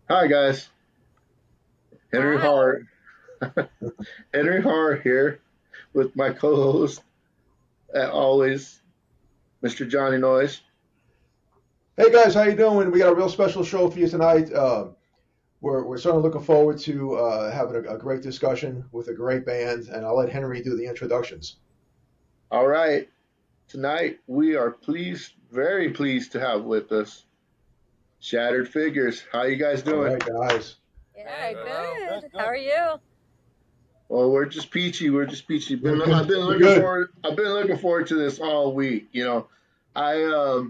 Hi guys, Henry Hi. Hart, Henry Hart here with my co-host, always, Mr. Johnny Noise. Hey guys, how you doing? We got a real special show for you tonight. We're certainly looking forward to having a great discussion with a great band, and I'll let Henry do the introductions. All right, tonight we are very pleased to have with us Shattered Figures. How you guys All doing? right, guys. Yeah, Good, good. How good. are you? Well, we're just peachy. We're just peachy. We're I've good. been We're looking good. forward. I've been looking forward to this all week. I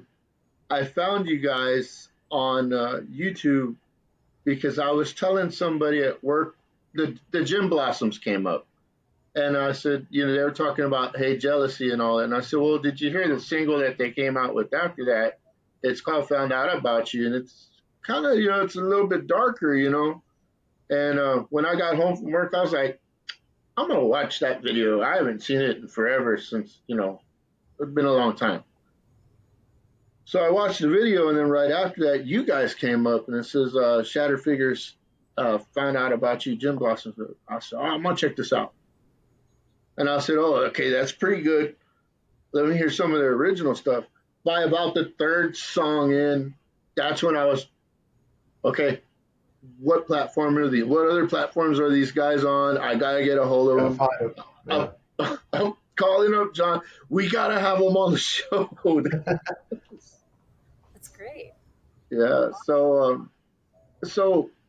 I found you guys on YouTube because I was telling somebody at work the Gym Blossoms came up. And I said, they were talking about Hey Jealousy and all that. And I said, well, did you hear the single that they came out with after that? It's called Found Out About You. And it's kind of, it's a little bit darker. And when I got home from work, I was like, I'm going to watch that video. I haven't seen it in forever since, it's been a long time. So I watched the video. And then right after that, you guys came up and it says, Shatter Figures found out about you, Jim Blossoms. I said, I'm going to check this out. And I said, oh, okay, that's pretty good. Let me hear some of their original stuff. By about the third song in, that's when I was, okay, what platform are these? What other platforms are these guys on? I got to get a hold of Yeah, them. find it. I'm, Yeah. I'm calling up John. We got to have them on the show. That's great. Yeah. So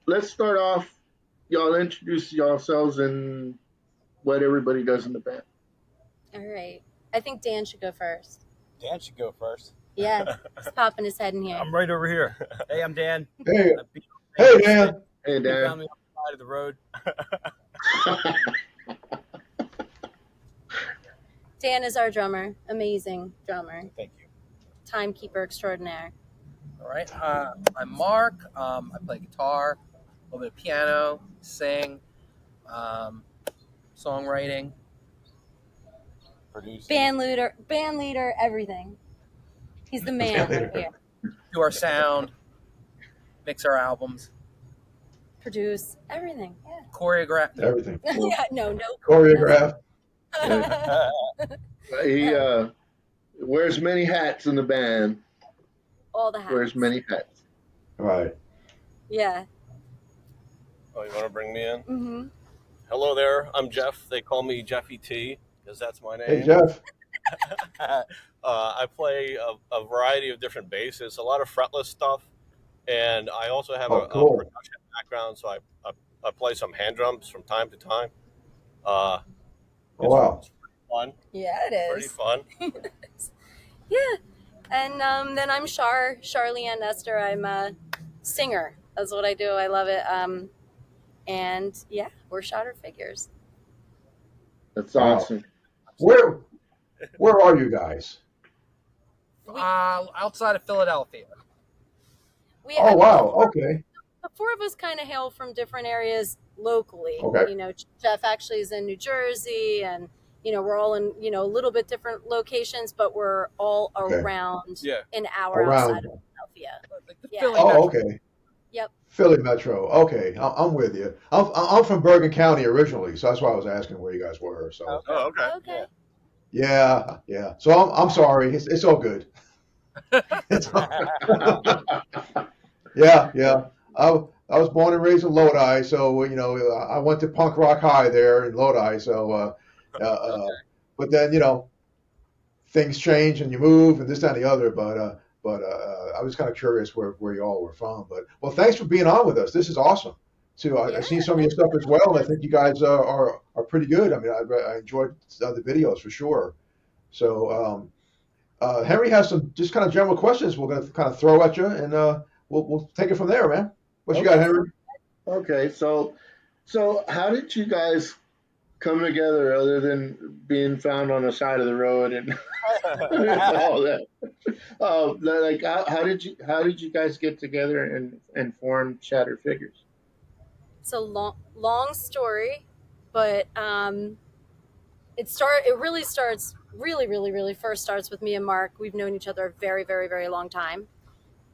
let's start off. Y'all introduce yourselves and what everybody does in the band. All right. I think Dan should go first. Dan should go first. Yeah, he's popping his head in here. I'm right over here. Hey, I'm Dan. Hey, I've been hey, Dan. Hey, You Dan. found me on the side of the road. Dan is our drummer. Amazing drummer. Thank you. Timekeeper extraordinaire. All right. I'm Mark. I play guitar, a little bit of piano, sing, um, songwriting. Producing. Band leader, everything. He's the man right here. Do our sound, mix our albums, Produce everything. Yeah. choreograph. Everything. Yeah. No. Choreograph. He wears many hats in the band. All the hats. Wears many hats. All right. Yeah. Oh, you want to bring me in? Mm-hmm. Hello there. I'm Jeff. They call me Jeffy T because that's my Hey, name. Jeff. I play a variety of different basses, a lot of fretless stuff, and I also have Oh, a cool. percussion background, so I play some hand drums from time to time. Uh, Oh, wow. it's pretty fun. Yeah, it Pretty is. fun. Yeah. And then I'm Charleanne Nestor. I'm a singer. That's what I do. I love it. And yeah, we're Shattered Figures. That's Wow. awesome. Where are you guys? Outside of Philadelphia. Oh, wow. Okay. The four of us kind of hail from different areas locally. Okay. Jeff actually is in New Jersey, and we're all in a little bit different locations, but we're all Okay. around Yeah. an hour Around. outside of Philadelphia. Like the Yeah. Philly Oh, Metro. okay. Yep. Philly Metro. Okay, I'm with you. I'm from Bergen County originally, so that's why I was asking where you guys were. So Oh, okay. Okay. yeah. So I'm sorry. It's all good. It's yeah. I was born and raised in Lodi, so I went to punk rock high there in Lodi. So but then things change and you move and this that, and the other. But I was kind of curious where you all were from. But well, thanks for being on with us. This is awesome. Too. I've seen some of your stuff as well, and I think you guys are pretty good. I mean, I enjoyed the videos for sure. So Henry has some just kind of general questions we're going to kind of throw at you, and we'll take it from there, man. What you got, Henry? Okay, so how did you guys come together other than being found on the side of the road and all that? Like how did you guys get together and form Shattered Figures? It's a long story, but it really starts really first starts with me and Mark. We've known each other a very very very long time.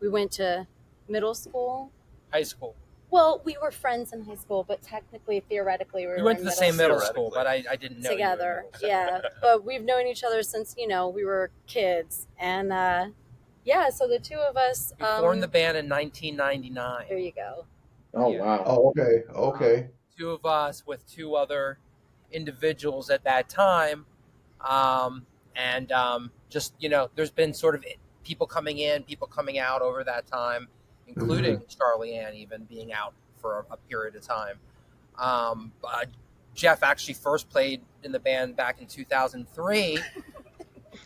We went to middle school, High school. Well, we were friends in high school, but technically, theoretically, we We were went in to the middle same middle school school, but I didn't know together. you. In Yeah, but we've known each other since we were kids, and yeah. So the two of us, we formed the band in there 1999. you go. Oh Yeah. wow. Oh, okay, Um, okay. two of us with two other individuals at that time. And just, there's been sort of people coming in, people coming out over that time, including Hmm. Charlie Ann even being out for a period of time. Jeff actually first played in the band back in 2003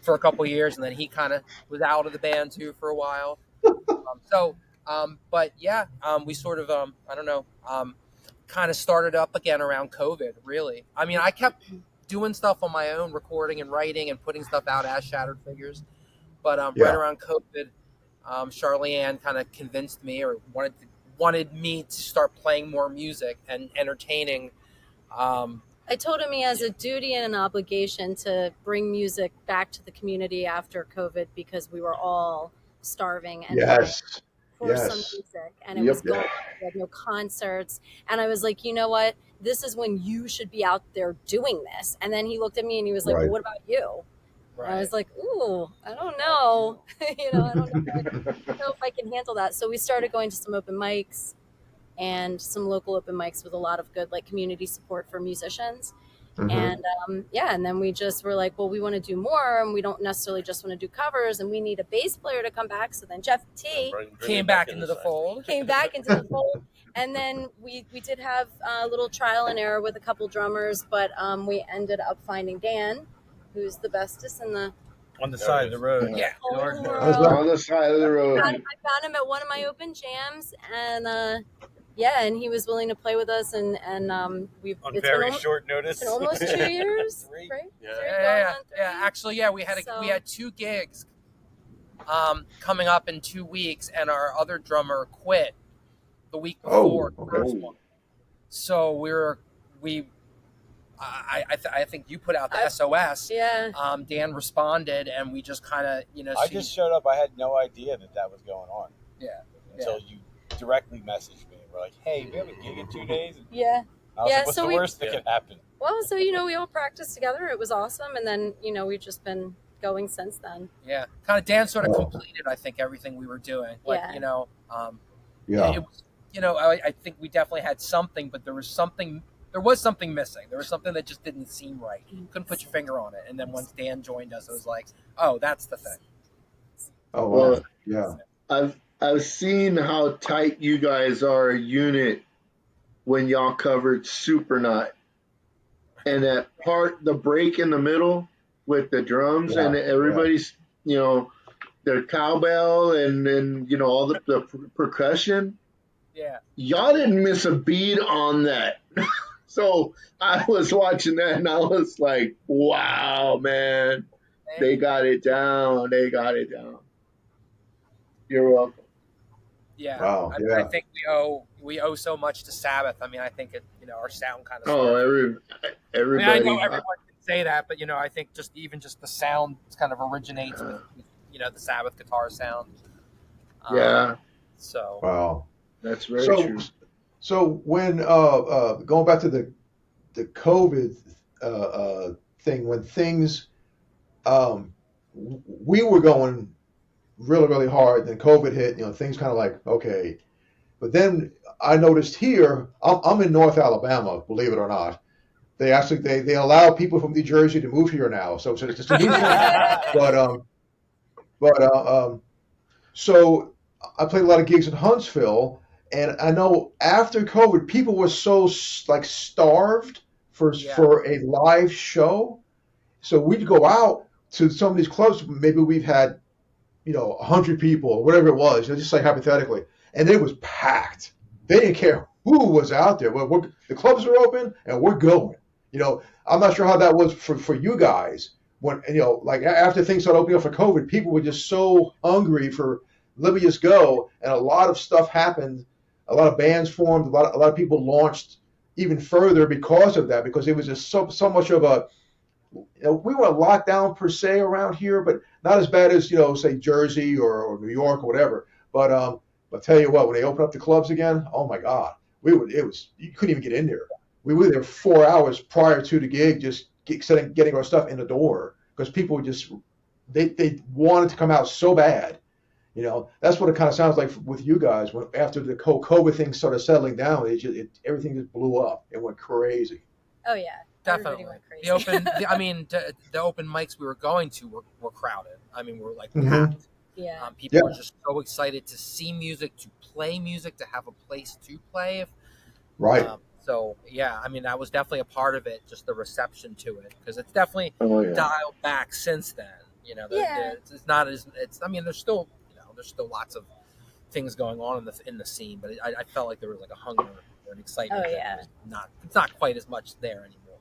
for a couple years, and then he kind of was out of the band too for a while. But yeah, we sort of, I don't know, kind of started up again around COVID, really. I mean, I kept doing stuff on my own, recording and writing and putting stuff out as Shattered Figures. But right Yeah. around COVID, Charlie Ann kind of convinced me or wanted me to start playing more music and entertaining. I told him he has a duty and an obligation to bring music back to the community after COVID because we were all starving and dying Yes. for some Yes. music, and it was Yep. gone. Yeah. We had no concerts, and I was like, you know what? This is when you should be out there doing this. And then he looked at me and he was like, well, Right. what about you? And I Right. was like, ooh, I don't know. I don't know if I can handle that. So we started going to some open mics and some local open mics with a lot of good like community support for musicians. Hmm. And yeah, and then we just were like, well, we want to do more, and we don't necessarily just want to do covers, and we need a bass player to come back. So then Jeff T Bring Came it back into the side. fold. came back into the fold, and then we did have a little trial and error with a couple drummers, but we ended up finding Dan, who's the bestest in the On the There side it of the is. road. Yeah. whole How's world. that? On the side of the road. I found him at one of my open jams, and yeah, and he was willing to play with us, and we've On it's very been, short it's notice. been almost 2 years, Three. right? Yeah. Three, Yeah, going yeah, on yeah. 3. Actually, yeah, we So- had 2 gigs coming up in 2 weeks, and our other drummer quit the week before Oh, the first okay. one. So I think you put out the SOS. Yeah. Dan responded, and we just kind of, I just showed up. I had no idea that was going on. Yeah. Until you directly messaged me. We're like, hey, we have a gig in 2 days. And Yeah. I was Yeah, like, what's so the we- worst that could happen? Well, so we all practiced together. It was awesome, and then we've just been going since then. Yeah, kind of Dan sort of Oh. completed, I think, everything we were doing. Like, Yeah. Yeah. it was, I think we definitely had something, but there was something missing. There was something that just didn't seem right. You couldn't put your finger on it. And then once Dan joined us, it was like, oh, that's the thing. Oh, Well, wow. Yeah. I've seen how tight you guys are a unit when y'all covered Supernaut, and that part, the break in the middle with the drums Yeah, and everybody's, their cowbell and then all the percussion. Yeah. Y'all didn't miss a beat on that. So I was watching that and I was like, wow, man, they got it down. They got it down. You're welcome. Yeah. Wow, I yeah. think we owe so much to Sabbath. I mean, I think our sound kind of Oh, everybody. I know everyone can say that, but I think just the sound kind of originates with the Sabbath guitar sound. Yeah, So Wow. that's very So, true. so when going back to the COVID thing, when things we were going really, really hard, then COVID hit. Things kind of like okay, but then I noticed here. I'm in North Alabama, believe it or not. They actually they allow people from New Jersey to move here now, so it's just a new thing. But so I played a lot of gigs in Huntsville, and I know after COVID, people were so like starved for a live show. So we'd go out to some of these clubs. Maybe we've had 100 people or whatever it was, just like hypothetically, and it was packed. They didn't care who was out there. The clubs were open, and we're going. I'm not sure how that was for you guys when like after things started opening up for COVID, people were just so hungry for let me just go, and a lot of stuff happened. A lot of bands formed. A lot of people launched even further because of that, because it was just so much of a we weren't locked down per se around here, but not as bad as say Jersey or New York or whatever. But But tell you what, when they open up the clubs again, oh my God, you couldn't even get in there. We were there 4 hours prior to the gig, just getting our stuff in the door because people were just they wanted to come out so bad. That's what it kind of sounds like with you guys. When after the COVID thing started settling down, everything just blew up. It went crazy. Oh yeah, Definitely. went crazy. The open mics we were going to were crowded. I mean, we're like Mhm. packed. Yeah. People were just so excited to see music, to play music, to have a place to play. Right. So yeah, I mean, that was definitely a part of it, just the reception to it, because it's definitely Oh yeah. dialed back since then. Yeah. It's not as I mean, there's still lots of things going on in the scene, but I felt like there was like a hunger or an excitement. Oh, yeah. It's not quite as much there anymore.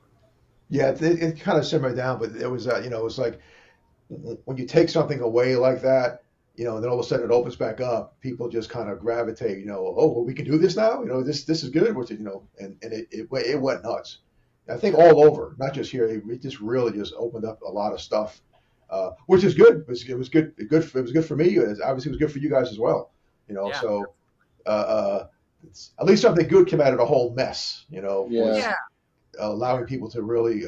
Yeah, it kind of simmered down, but it was it was like when you take something away like that, and then all of a sudden it opens back up, people just kind of gravitate, oh, well, we can do this now, this is good, and it went nuts. I think all over, not just here, it just really just opened up a lot of stuff, which is good. It was good. It was good for me. Obviously, it was good for you guys as well. Yeah. So it's, at least something good came out of the whole mess. Yeah. Allowing people to really, you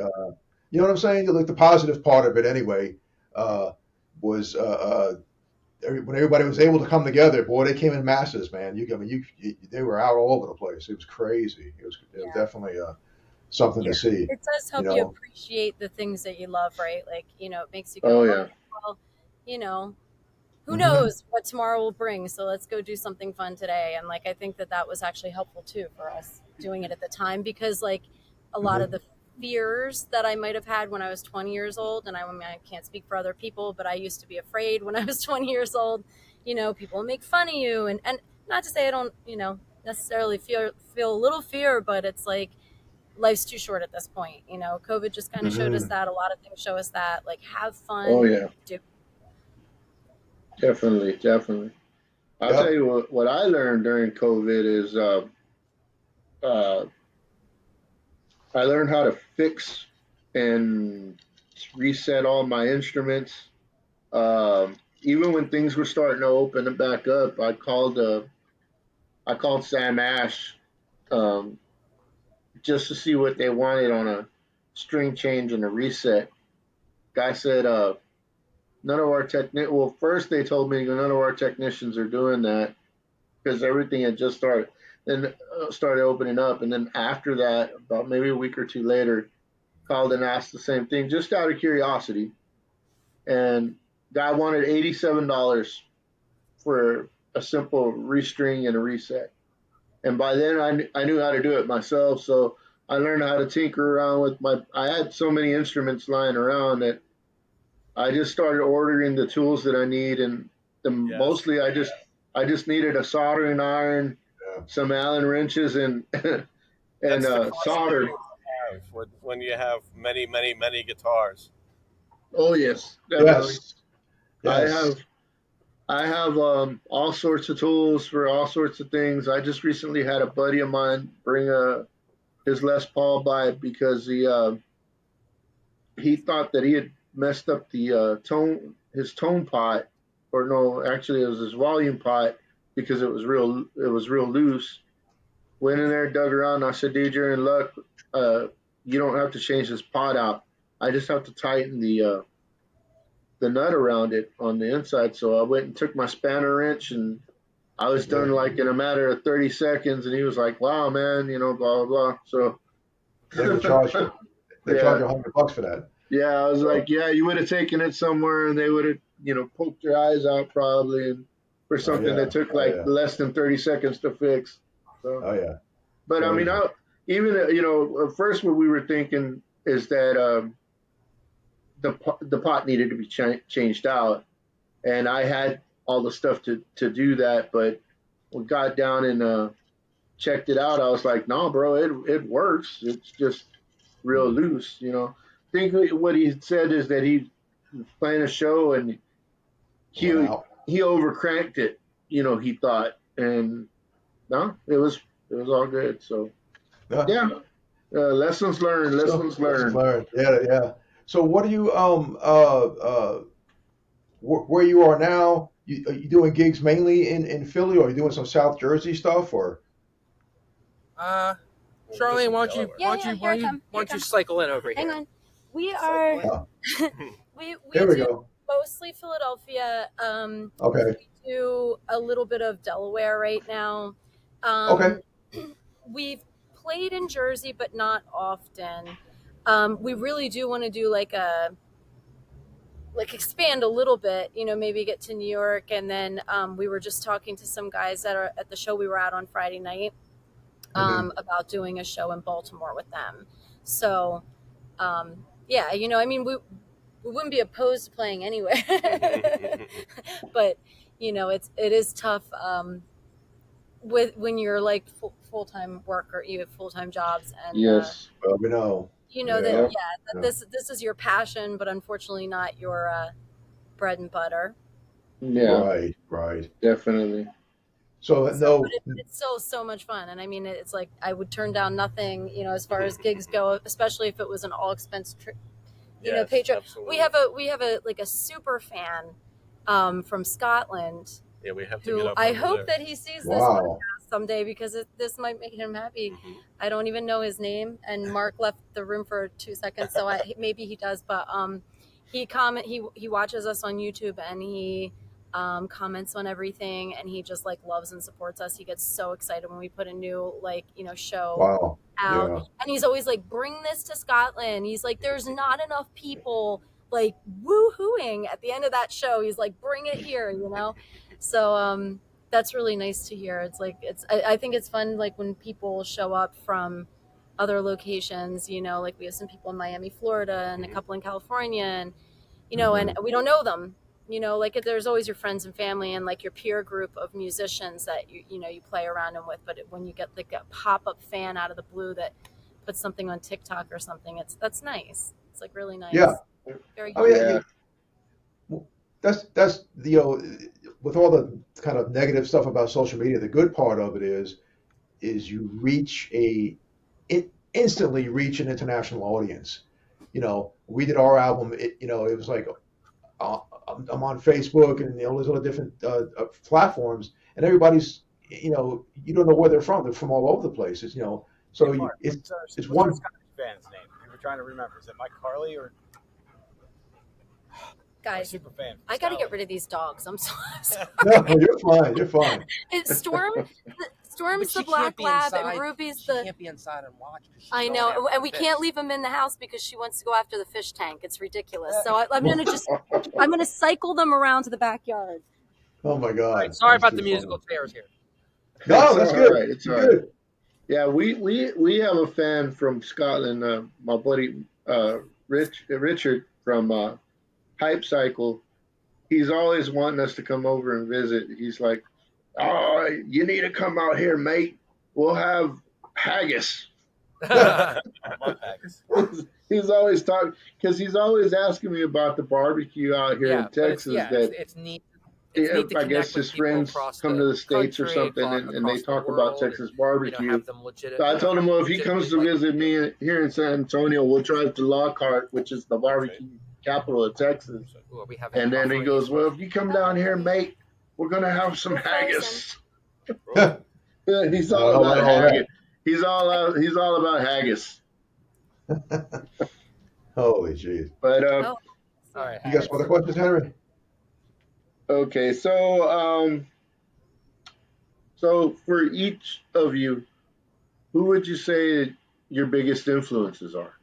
know what I'm saying? Like the positive part of it anyway was when everybody was able to come together. Boy, they came in masses, man. They were out all over the place. It was crazy. It was definitely something to see. It does help you appreciate the things that you love, right? Like, it makes you go, Oh yeah. well, who knows what tomorrow will bring. So let's go do something fun today. And like, I think that was actually helpful too for us doing it at the time, because like a lot of the fears that I might have had when I was 20 years old, and I can't speak for other people, but I used to be afraid when I was 20 years old, people will make fun of you. And not to say I don't, necessarily feel a little fear, but it's like, life's too short at this point. COVID just kind of showed us that. A lot of things show us that, like, have fun. Oh yeah. Do Definitely. I'll tell you what I learned during COVID is I learned how to fix and reset all my instruments. Even when things were starting to open back up, I called Sam Ash just to see what they wanted on a string change and a reset. Guy said, none of our well, first they told me none of our technicians are doing that because everything had just started. Then started opening up, and then after that, about maybe a week or two later, called and asked the same thing just out of curiosity. And guy wanted $87 for a simple restring and a reset. And by then I knew how to do it myself, so I learned how to tinker around with I had so many instruments lying around that I just started ordering the tools that I need, and mostly I just needed a soldering iron, some Allen wrenches, and solder. When you have many guitars. Oh yes, definitely. Yes. I have all sorts of tools for all sorts of things. I just recently had a buddy of mine bring his Les Paul by because he thought that he had messed up the his tone pot, or no, actually it was his volume pot because it was real loose. Went in there, dug around. I said, dude, you're in luck. You don't have to change this pot out. I just have to tighten the nut around it on the inside. So I went and took my spanner wrench, and I was done like in a matter of 30 seconds. And he was like, wow, man, blah, blah, blah. So they charge you $100 for that. Yeah, I was like, yeah, you would have taken it somewhere and they would have, poked your eyes out probably, and for something that took less than 30 seconds to fix. So, But I mean, even, first what we were thinking is that the pot needed to be changed out, and I had all the stuff to do that, but we got down and checked it out. I was like, no, bro, it works. It's just real loose, I think what he said is that he was playing a show and he overcranked it, he thought, and no, it was all good. So lessons learned. Lessons learned. Yeah. So what do you where you are now? are you doing gigs mainly in Philly, or are you doing some South Jersey stuff, or? Charlene, why don't you Yeah, why don't yeah, you here why I don't you come. why Here I don't you come. cycle in over Hang here? on. We are Cycling. Oh, we there we do go. mostly Philadelphia. Okay. We do a little bit of Delaware right now. Okay. Um, we've played in Jersey, but not often. We really do want to do like expand a little bit, maybe get to New York. And then we were just talking to some guys that are at the show we were at on Friday night Hmm. about doing a show in Baltimore with them. So yeah, I mean, we wouldn't be opposed to playing anywhere, but it is tough with when you're like full time worker, you have full time jobs, and Yes. Well, we know. that Yeah. Yep. yeah, that Yeah. this is your passion, but unfortunately not your bread and butter. Yeah. Right. Right. Definitely. So So, but no. it's still so much fun, and I mean, it's like I would turn down nothing, as far as gigs go, especially if it was an all expense trip. Yes, Patron. absolutely. We have a like a super fan from Scotland Yeah, we have to get who up I over hope there. that he sees this Wow. podcast someday, because this might make him happy. Mhm. I don't even know his name, and Mark left the room for 2 seconds, so maybe he does. But he watches us on YouTube, and he comments on everything, and he just like loves and supports us. He gets so excited when we put a new show Wow. out, Yeah. and he's always like, bring this to Scotland. He's like, there's not enough people like woo-hooing at the end of that show. He's like, bring it here. So that's really nice to hear. It's like I think it's fun, like when people show up from other locations, like we have some people in Miami, Florida, and a couple in California, and and we don't know them. Like there's always your friends and family and like your peer group of musicians that you play around and with. But when you get like a pop-up fan out of the blue that puts something on TikTok or something, that's nice. It's like really Yeah. nice. Very I mean, humbling. Yeah. that's with all the kind of negative stuff about social media, the good part of it is you reach instantly reach an international audience. We did our album. It was like uh, I'm on Facebook and these other different platforms, and everybody's you don't know where they're from. They're from all over the places. Hey, So Mark, it's what's our one. Scottish band's name? We were trying to remember. Is it Mike Carley or our Guys, super fan? I got to get rid of these dogs. I'm sorry. No, you're fine. You're fine. It's Storm's But the she black can't be lab, inside. and Ruby's She the. can't be inside and watch. 'Cause she's I going know, after and we fish. can't leave them in the house because she wants to go after the fish tank. It's ridiculous. So I'm gonna cycle them around to the backyard. Oh my All right, God, sorry that's about too the funny. musical chairs here. No, It's that's all good. right. It's You're all right. good. Yeah, we have a fan from Scotland. My buddy Richard from Hype Cycle. He's always wanting us to come over and visit. He's like, "Oh, you need to come out here, mate. We'll have haggis." I love haggis. He's always talking because he's always asking me about the barbecue out here in Yeah, but Texas. That it's neat. It's neat to I guess connect with his people friends across come the to the States or country, something, and they across the talk about world, Texas and barbecue. have them So I told him, well, if he comes to legitimately like visit me here in San Antonio, we'll drive to Lockhart, which is the barbecue capital of Texas. Ooh, are we having And then he buffering goes, issues? well, if you come down here, mate, we're gonna have some We're haggis. I He's don't all know about about all haggis. He's all about haggis. that. Holy jeez. But Oh, All right, You got some other questions, Henry? okay, so for each of you, who would you say your biggest influences are?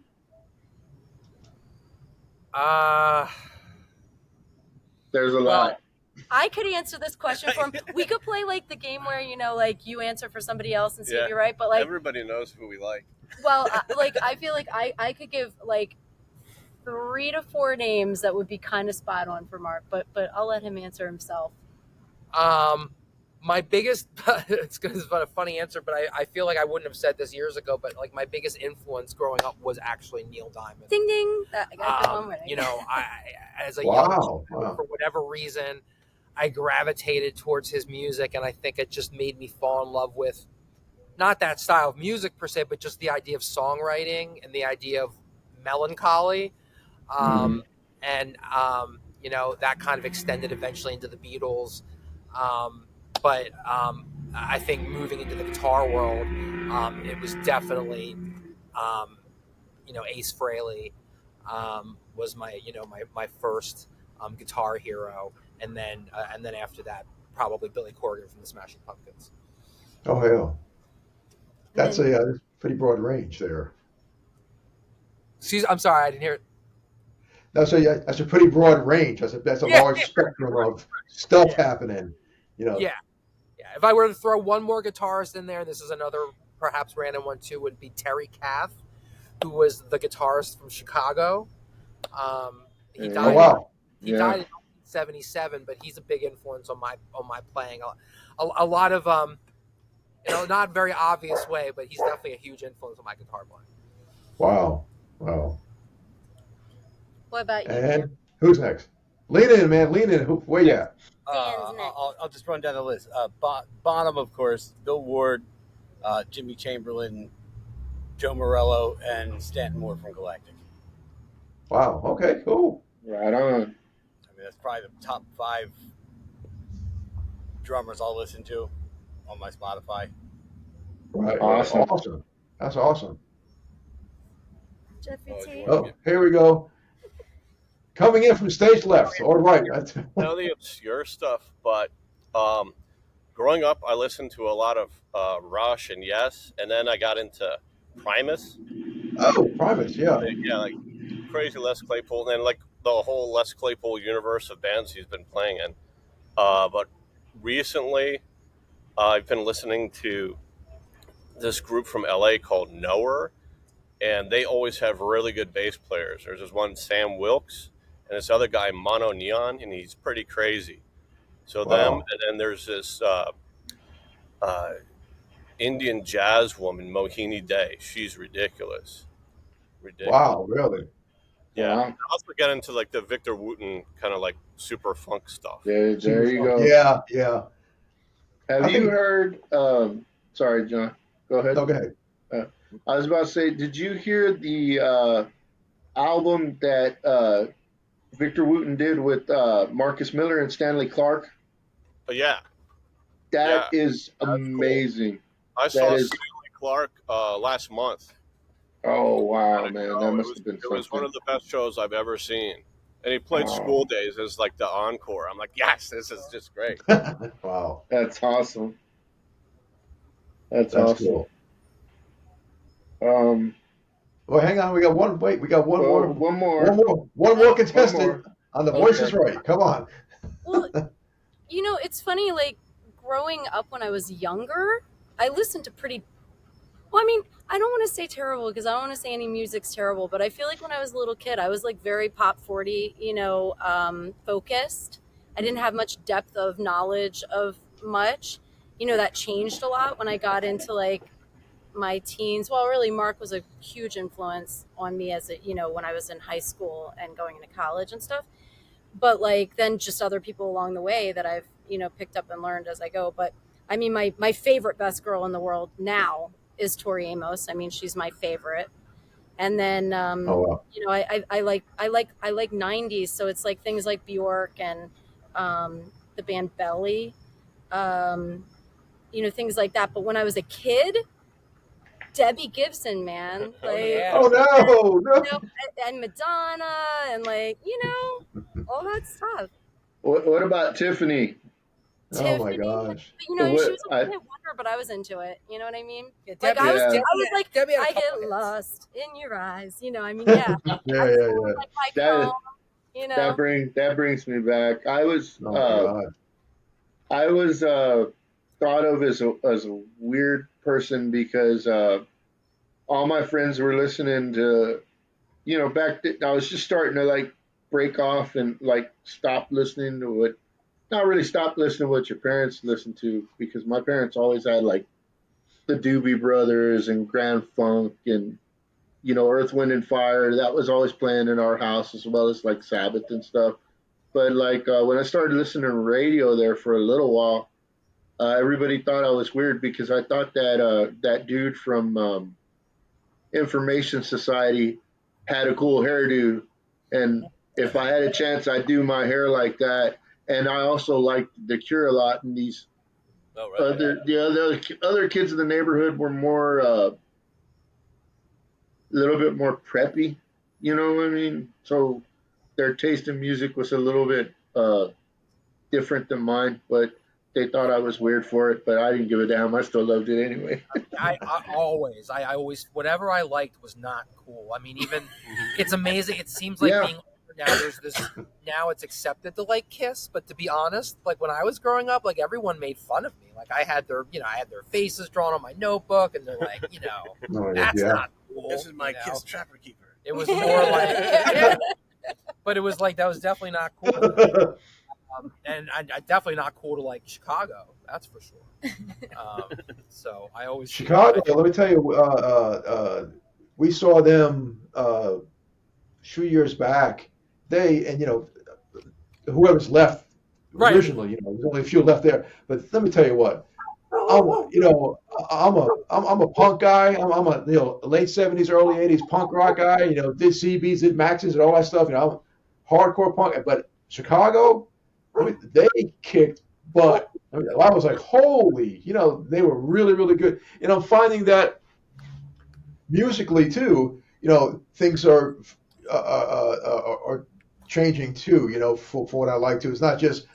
There's a Well, lot. I could answer this question for him. We could play like the game where like you answer for somebody else and see if you're right. But like, Everybody knows who we like. well, like I feel like I could give like 3 to 4 names that would be kind of spot on for Mark. But I'll let him answer himself. my biggest it's a funny answer, but I feel like I wouldn't have said this years ago, but like my biggest influence growing up was actually Neil Diamond. Ding ding. I got the one right. I as a Wow. young Wow. for whatever reason, I gravitated towards his music, and I think it just made me fall in love with not that style of music per se, but just the idea of songwriting and the idea of melancholy. Mhm. And You know, that kind of extended eventually into the Beatles. But I think moving into the guitar world, it was definitely, um, Ace Frehley was my, my first guitar hero, and then after that, probably Billy Corgan from the Smashing Pumpkins. Oh hell, And that's then a pretty broad range there. I'm sorry, I didn't hear it. That's a pretty broad range. That's a Yeah, large yeah, spectrum right, of stuff yeah, happening. You know, yeah, yeah. If I were to throw one more guitarist in there, this is another perhaps random one too, would be Terry Kath, who was the guitarist from Chicago. He oh died. Yeah, wow, He yeah. died in 1977, but he's a big influence on my playing. A lot of not very obvious way, but he's definitely a huge influence on my guitar playing. wow, wow. what about you, Dan? And who's next? Lean in, man. Lean in. Where you Yes. at? Dan's next. I'll just run down the list. Bonham, of course, Bill Ward, Jimmy Chamberlain, Joe Morello, and Stanton Moore from Galactic. Wow. Okay. Cool. Right on. I mean, that's probably the top 5 drummers I'll listen to on my Spotify. Right. Awesome. Awesome. That's awesome. Jeffy Oh, T. Oh, here we go. Coming in from stage left. All right. None of the obscure stuff, but growing up, I listened to a lot of Rush and Yes, and then I got into Primus. Oh, Primus. Yeah. Yeah, like crazy Les Claypool, and then like the whole Les Claypool universe of bands he's been playing in. But recently, I've been listening to this group from LA called Knower, and they always have really good bass players. There's this one, Sam Wilkes, and this other guy, Mono Neon, and he's pretty crazy. So them, Wow. and then there's this uh, Indian jazz woman, Mohini Day. She's ridiculous. Ridiculous. Wow. Really. Yeah. Wow. I also get into like the Victor Wooten kind of like super funk stuff. There Super you fun. go. Yeah. Yeah. Have I you think. heard? Sorry, John. Go ahead. No, go ahead. I was about to say, did you hear the album that Victor Wooten did with Marcus Miller and Stanley Clark? But yeah, That yeah, is that's cool. amazing. I That saw is. Stanley Clark last month Oh wow, at a man, that show. must have been It was one something. of the best shows I've ever seen. And he played School Oh, Days as like the encore. I'm like, yes, this is just great. Wow. that's awesome. That's That's awesome. cool. Um, Well, hang on. We got one. Wait. We got one well, more. one more. One more contestant more. on The Voice is Okay. Right. Come on. Well, it's funny, like growing up when I was younger, I listened to pretty, well, I mean, I don't want to say terrible because I don't want to say any music's terrible, but I feel like when I was a little kid, I was like very pop 40, focused. I didn't have much depth of knowledge of much. That changed a lot when I got into like my teens. Well, really, Mark was a huge influence on me as when I was in high school and going into college and stuff. But like then just other people along the way that I've picked up and learned as I go. But I mean, my favorite best girl in the world now is Tori Amos. I mean, she's my favorite. And then Oh wow. I like 90s, so it's like things like Bjork and the band Belly, things like that. But when I was a kid, Debbie Gibson, man, Oh, like Yeah. Oh no. No. and Madonna and all that stuff. What about Tiffany? Oh my Tiffany, gosh. she What was a I one-hit wonder, but I was into it. You know what I mean? Yeah, Like Debbie, I was, Yeah. I was like, Debbie had a I couple get hits. lost in your eyes. I mean, yeah. Yeah. I Yeah. feel Yeah. like my that comb, that brings me back. I was Oh my God. I was thought of as a weird person because all my friends were listening to back then. I was just starting to like break off and like stop listening to what not really stop listening to what your parents listened to because my parents always had like the Doobie Brothers and Grand Funk and Earth, Wind and Fire. That was always playing in our house as well as like Sabbath and stuff. But like when I started listening to radio there for a little while, everybody thought I was weird because I thought that that dude from Information Society had a cool hairdo, and if I had a chance, I'd do my hair like that. And I also liked the Cure a lot. And these Oh, right. other kids in the neighborhood were more a little bit more preppy. You know what I mean? So their taste in music was a little bit different than mine, but they thought I was weird for it. But I didn't give a damn. I still loved it anyway. I always, whatever I liked was not cool. I mean, even it's amazing. It seems like Yeah. being older now, there's this, now it's accepted to like Kiss, but to be honest, like when I was growing up, like everyone made fun of me. Like I had their, I had their faces drawn on my notebook, and they're like, Oh, that's yeah. not cool. This is my Kiss Trapper Keeper. It was more like, but it was like that was definitely not cool. And I definitely not cool to like Chicago. That's for sure. So I always Chicago, let me tell you, we saw them a few years back. And whoever's left Right. originally, there's only a few left there. But let me tell you what, I'm a punk guy. I'm a late '70s, early '80s punk rock guy. Did CBs, did Maxes, and all that stuff. I'm hardcore punk. But Chicago, I mean, they kicked butt. I mean, I was like, holy, they were really, really good. And I'm finding that musically too, things are changing too. For what I like to. It's not just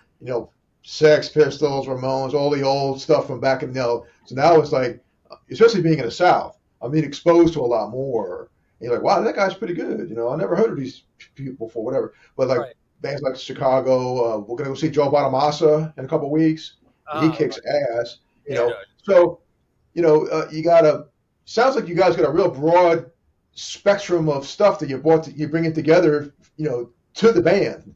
Sex Pistols, Ramones, all the old stuff from back in So now it's like, especially being in the South, I'm being exposed to a lot more. And you're like, wow, that guy's pretty good. I never heard of these people before, whatever. But like bands like Chicago, we're gonna go see Joe Bonamassa in a couple of weeks. He kicks ass. So you gotta. Sounds like you guys got a real broad spectrum of stuff that you bring it together. To the band.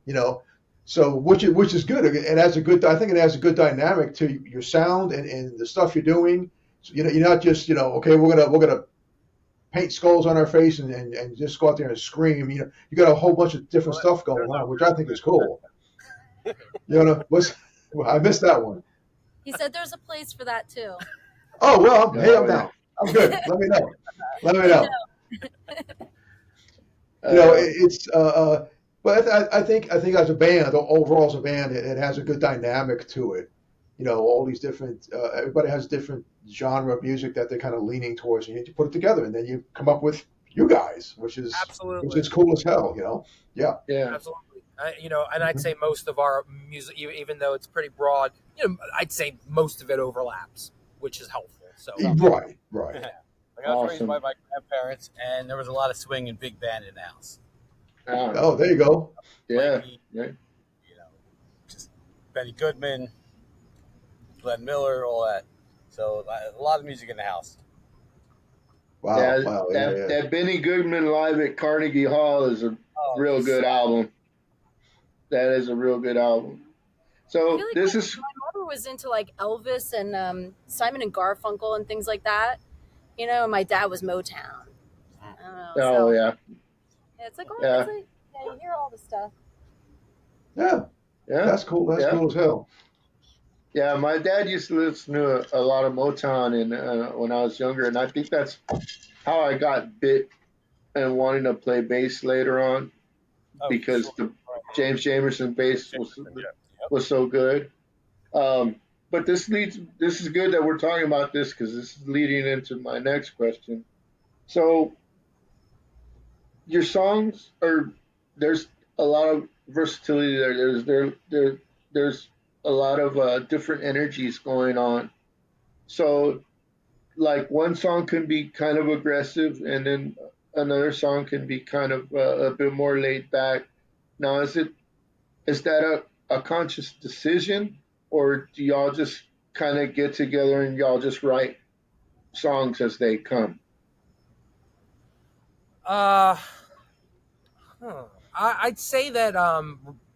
So which is good. It has a good. I think it has a good dynamic to your sound and the stuff you're doing. So, you're not just okay, we're gonna paint skulls on our face and just go out there and scream. You got a whole bunch of different stuff going on, which I think is cool. I missed that one. He said there's a place for that too. Oh well, hey, I'm down. I'm good. Let me know. It's but I think as a band, overall as a band, it has a good dynamic to it. All these different, everybody has different genre of music that they're kind of leaning towards, and you put it together, and then you come up with you guys, which is cool as hell. Yeah. Absolutely. And I'd say most of our music, even though it's pretty broad, I'd say most of it overlaps, which is helpful. So right. Like I was raised by my grandparents, and there was a lot of swing and big band in the house. Oh, there you go. Yeah. Just Benny Goodman, Glenn Miller, all that. So a lot of music in the house. Wow. That Benny Goodman live at Carnegie Hall is a real good album. That is a real good album. So this is. My mother was into like Elvis and Simon and Garfunkel and things like that. And my dad was Motown. I don't know. Yeah. It's like, you hear all the stuff. Yeah. That's cool. That's cool as hell. Yeah, my dad used to listen to a lot of Motown when I was younger, and I think that's how I got bit and wanting to play bass later on, because the James Jamerson bass was so good. But this is good that we're talking about this, because this is leading into my next question. So your songs there's a lot of versatility there. There's a lot of different energies going on. So like one song can be kind of aggressive, and then another song can be kind of a bit more laid back. Now, is that a conscious decision, or do y'all just kind of get together and y'all just write songs as they come? I'd say that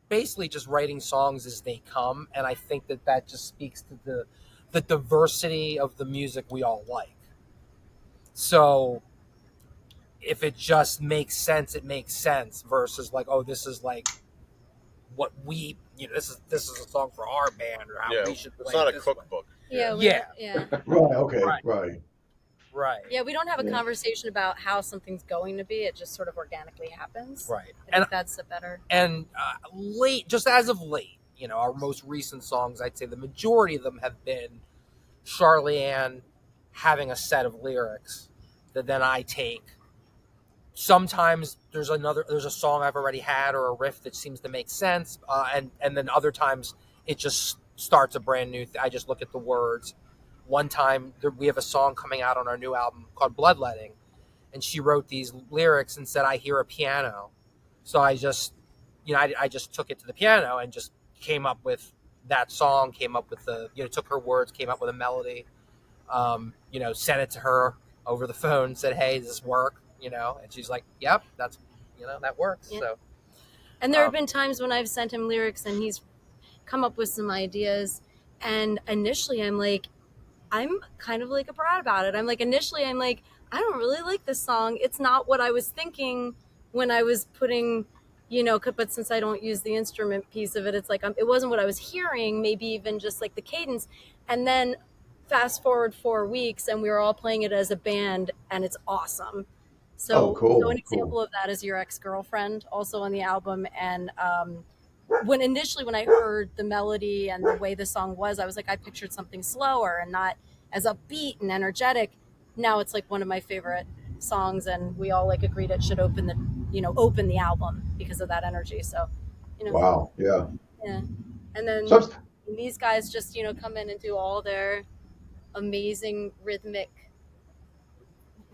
basically just writing songs as they come, and I think that just speaks to the diversity of the music we all like. So if it just makes sense, it makes sense, versus like, oh, this is like what we, this is a song for our band, or how we should play. It's not a this cookbook. Yeah. Right. Okay. Right. Right. Yeah, we don't have a Yeah. conversation about how something's going to be. It just sort of organically happens. Right. I think that's a better. And late, just as of late, our most recent songs, I'd say the majority of them have been Charlie Ann having a set of lyrics that then I take. Sometimes there's a song I've already had or a riff that seems to make sense, and then other times it just starts a brand new. I just look at the words. One time we have a song coming out on our new album called Bloodletting, and she wrote these lyrics and said, "I hear a piano," so I just, I just took it to the piano and just came up with that song. Came up with took her words, came up with a melody. Sent it to her over the phone, said, "Hey, does this work?" And she's like, "Yep, that works." Yeah. So, And there have been times when I've sent him lyrics and he's come up with some ideas. And initially I'm kind of like a brat about it. I'm like, I don't really like this song. It's not what I was thinking when I was putting, but since I don't use the instrument piece of it, it's like, it wasn't what I was hearing, maybe even just like the cadence. And then fast forward 4 weeks and we were all playing it as a band and it's awesome. Oh, So an cool. example of that is Your Ex-Girlfriend, also on the album. And when I heard the melody and the way the song was, I was like, I pictured something slower and not as upbeat and energetic. Now it's like one of my favorite songs, and we all like agreed it should open the album because of that energy. So, Wow. Yeah. yeah. And then So, these guys just come in and do all their amazing rhythmic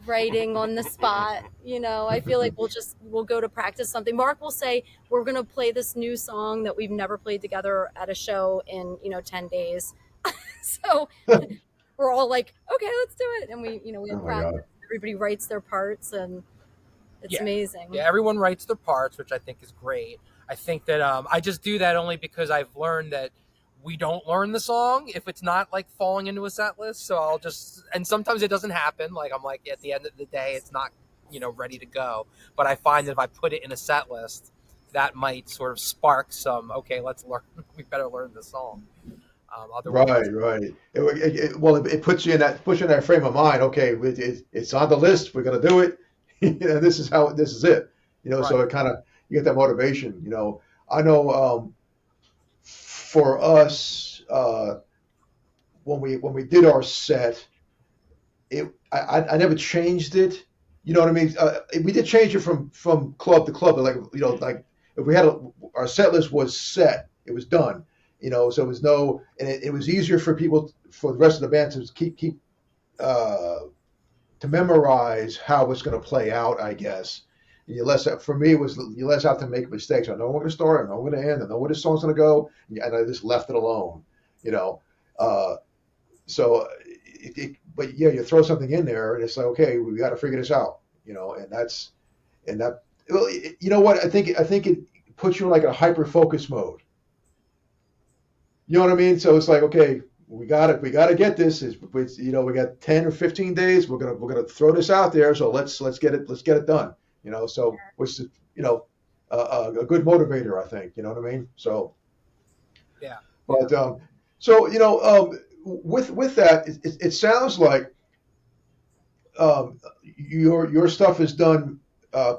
writing on the spot. I feel like we'll go to practice something. Mark will say, we're going to play this new song that we've never played together at a show in 10 days. So we're all like, okay, let's do it. And we oh have my God. practice. Everybody writes their parts and it's amazing. Yeah, everyone writes their parts, which I think is great. I think that I just do that only because I've learned that we don't learn the song if it's not like falling into a set list. So and sometimes it doesn't happen. Like I'm like, at the end of the day, it's not, ready to go. But I find that if I put it in a set list, that might sort of spark some, okay, let's learn, we better learn the song. Otherwise, Right. It puts you in that frame of mind. Okay, it's on the list. We're gonna do it. This is it. So right. it kind of, you get that motivation. I know, for us, when we did our set, I never changed it. You know what I mean? We did change it from club to club, but like if we had our set list was set, it was done. So it was and it was easier for the rest of the band to keep to memorize how it's going to play out, I guess. For me, it was you less have to make mistakes. I know where to start, I know where to end, I know where this song's going to go, and I just left it alone. So, but yeah, you throw something in there, and it's like, okay, we got to figure this out, and that. Well, you know what? I think it puts you in like a hyper focus mode. You know what I mean? So it's like, okay, we got it. We got to get this. We got 10 or 15 days. We're gonna throw this out there. So let's get it done. So which is a good motivator, I think. You know what I mean? So Yeah. But with that, it sounds like your stuff is done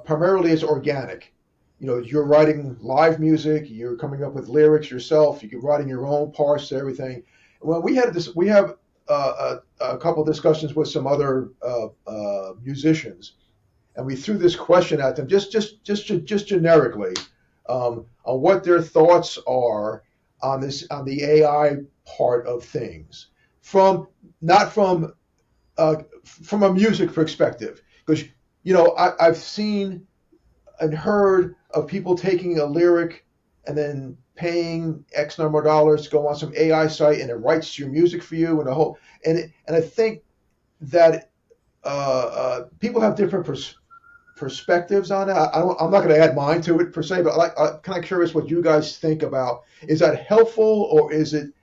primarily as organic. You're writing live music. You're coming up with lyrics yourself. You're writing your own parts to everything. Well, we have a couple discussions with some other musicians, and we threw this question at them just generically on what their thoughts are on the AI part of things not from a music perspective, because I've seen and heard of people taking a lyric and then paying X number of dollars to go on some AI site and it writes your music for you and I think that people have different perspectives on it. I'm not going to add mine to it per se, but I'm kind of curious what you guys think about. Is that helpful, or is it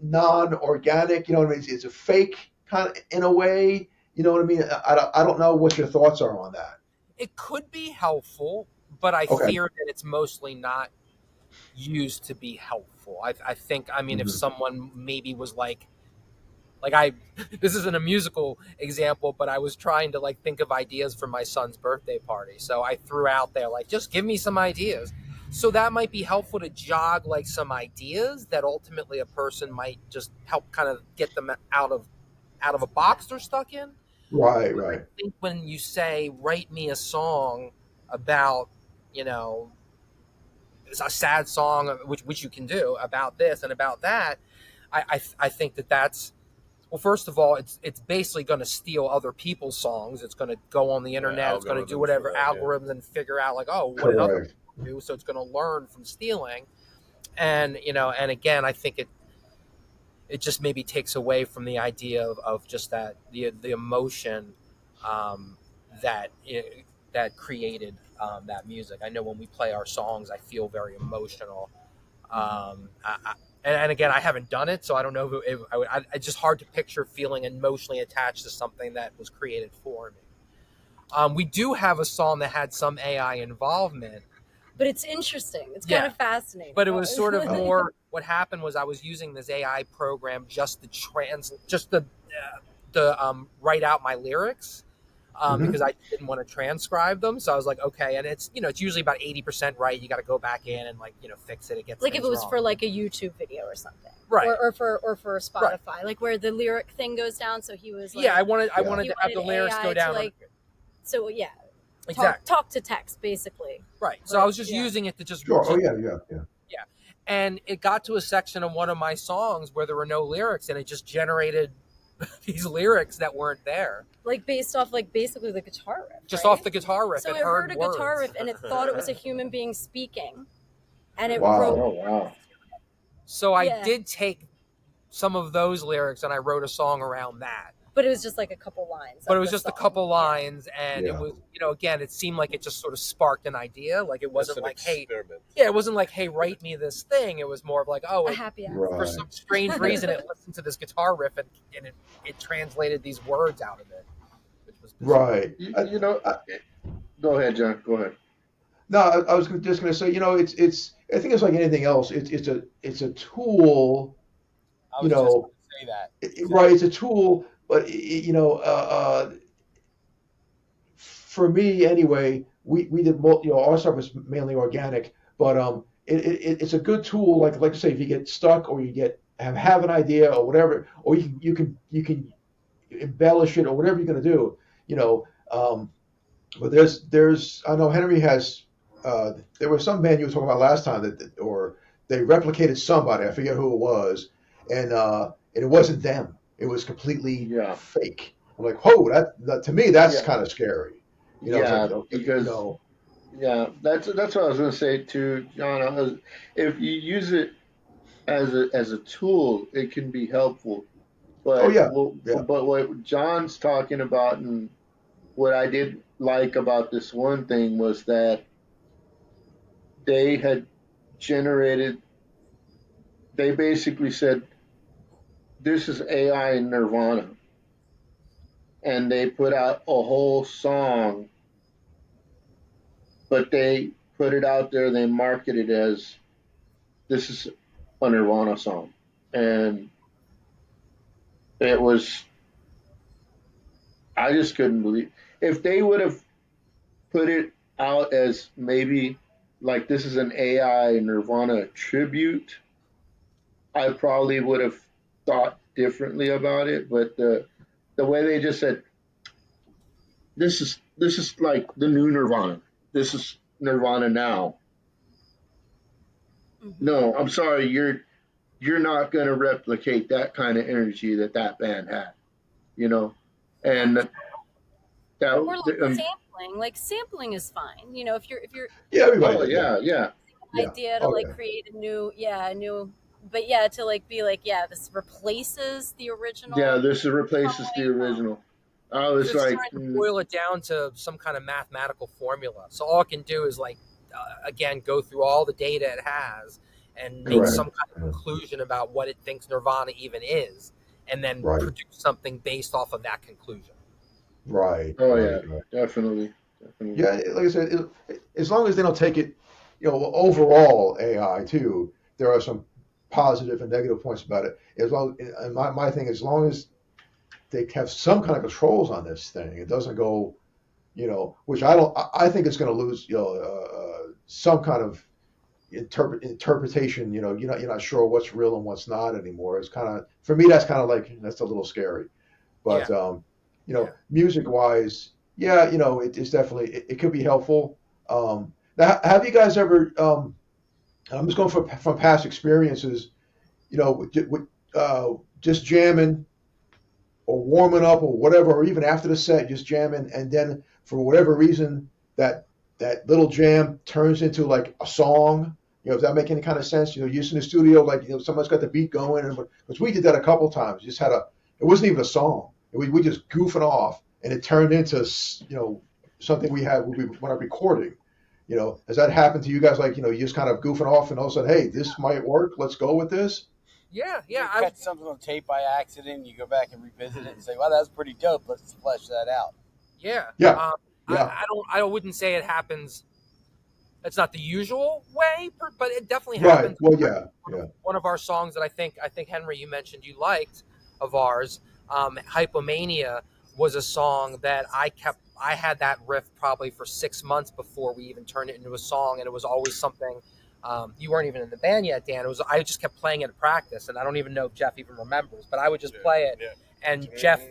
non-organic? You know what I mean? It's a fake kind of in a way. You know what I mean? I don't know what your thoughts are on that. It could be helpful, but I fear that it's mostly not used to be helpful. I think, if someone maybe was like, Like this isn't a musical example, but I was trying to like think of ideas for my son's birthday party. So I threw out there like, just give me some ideas. So that might be helpful to jog like some ideas that ultimately a person might just help kind of get them out of a box they're stuck in. Right, But I right. think when you say write me a song about, you know, a sad song, which you can do about this and about that, I think that's, well, first of all, it's basically going to steal other people's songs. It's going to go on the Yeah, internet. It's going to do algorithms for whatever that. Yeah. algorithms and figure out like, oh, what did other Correct. people do? So it's going to learn from stealing. And and again, I think it just maybe takes away from the idea of just that the emotion um, that that created that music. I know when we play our songs, I feel very emotional. And again, I haven't done it, so I don't know if it's just hard to picture feeling emotionally attached to something that was created for me. We do have a song that had some AI involvement, But it's interesting. It's kind yeah, of fascinating. but it was sort of Oh, more. What happened was I was using this AI program just to write out my lyrics. hmm Because I didn't want to transcribe them, so I was like, okay, and it's it's usually about 80% right. You got to go back in and like fix it. It gets like if things it was wrong. for like a YouTube video or something, Right. or for Spotify, like where the lyric thing goes down. So he was like, Yeah, I wanted Yeah. to have the lyrics AI go down. to like, so yeah, Exactly. talk to text basically. Right. So But, I was just yeah. using it to just Sure. Oh, yeah, yeah, yeah. yeah. And it got to a section of one of my songs where there were no lyrics, and it just generated these lyrics that weren't there, Like based off like basically the guitar riff, just right? off the guitar riff. So and it heard a words. guitar riff and it thought it was a human being speaking, and it Wow. wrote. Oh wow. So I Yeah. did take some of those lyrics and I wrote a song around that. But it was just like a couple lines. But of it was the just a song. couple Yeah. lines, and it Yeah. was, again, it seemed like it just sort of sparked an idea. Like it wasn't It's an like, hey, experiment. yeah, it wasn't like, hey, write me this thing. It was more of like, oh, A happy accident. for Right. some strange reason, it listened to this guitar riff and it translated these words out of it, which was bizarre. Right. You know, go ahead, John. Go ahead. No, I was just going to say, it's. I think it's like anything else. It's a tool. I You was just know, going to say that. right? It's a tool, but for me anyway, we did our stuff was mainly organic, but it's a good tool. Like I say, if you get stuck or you have an idea or whatever, or you can embellish it or whatever you're going to do, you know. But there's I know Henry has there was some band you were talking about last time or they replicated somebody, I forget who it was, and it wasn't them. It was completely Yeah. fake. I'm like, whoa, that to me that's Yeah. kind of scary. It's Yeah, like, okay, because yeah, that's what I was going to say too, John. If you use it as a tool, it can be helpful. oh But yeah, yeah, what John's talking about, and what I did like about this one thing was that they had generated. They basically said this is AI Nirvana, and they put out a whole song, but they put it out there. They marketed it as this is a Nirvana song, and it was. I just couldn't believe if they would have put it out as maybe like this is an AI Nirvana tribute. I probably would have thought differently about it, but the way they just said this is like the new Nirvana. This is Nirvana now. No, I'm sorry, you're not going to replicate that kind of energy that band had, you know, and Or that like sampling. Like sampling is fine. If you're yeah. Everybody oh did, yeah, yeah, yeah. idea to Oh like yeah, create a new, but yeah, to like be like, yeah, this replaces the yeah. original This replaces the way. original. I Because was it's like, trying to boil it down to some kind of mathematical formula. So all it can do is like, again, go through all the data it has and make correct. some kind of conclusion about what it thinks Nirvana even is, and then Right, produce something based off of that conclusion. right, oh right, yeah, right. definitely. Yeah, like I said, as long as they don't take it, overall AI too. There are some positive and negative points about it. As long, and my thing, as long as they have some kind of controls on this thing, it doesn't go, which I don't. I think it's going to lose, some kind of interpretation. You're not sure what's real and what's not anymore. It's kind of, for me, that's kind of like, that's a little scary. But Yeah. music wise, yeah, it's definitely, it could be helpful. Now, have you guys ever? I'm just going from past experiences. Just jamming or warming up or whatever, or even after the set, just jamming, and then for whatever reason, that little jam turns into like a song. Does that make any kind of sense? You're in the studio, like, someone's got the beat going, and because we did that a couple times, just had it wasn't even a song. We just goofing off, and it turned into something we had when I'm recording. Has that happened to you guys? Like, you just kind of goofing off, and all of a sudden, hey, this might work. Let's go with this. Yeah. You catch something on tape by accident, you go back and revisit it and say, "Wow, that's pretty dope. Let's flesh that out." Yeah. Yeah. Yeah. I wouldn't say it happens. It's not the usual way, but it definitely Right. happens. Well, yeah. One of our songs that I think Henry, you mentioned you liked of ours, Hypomania, was a song that I had that riff probably for 6 months before we even turned it into a song, and it was always something. You weren't even in the band yet, Dan. I just kept playing it at practice, and I don't even know if Jeff even remembers, but I would just play it, and Jeff,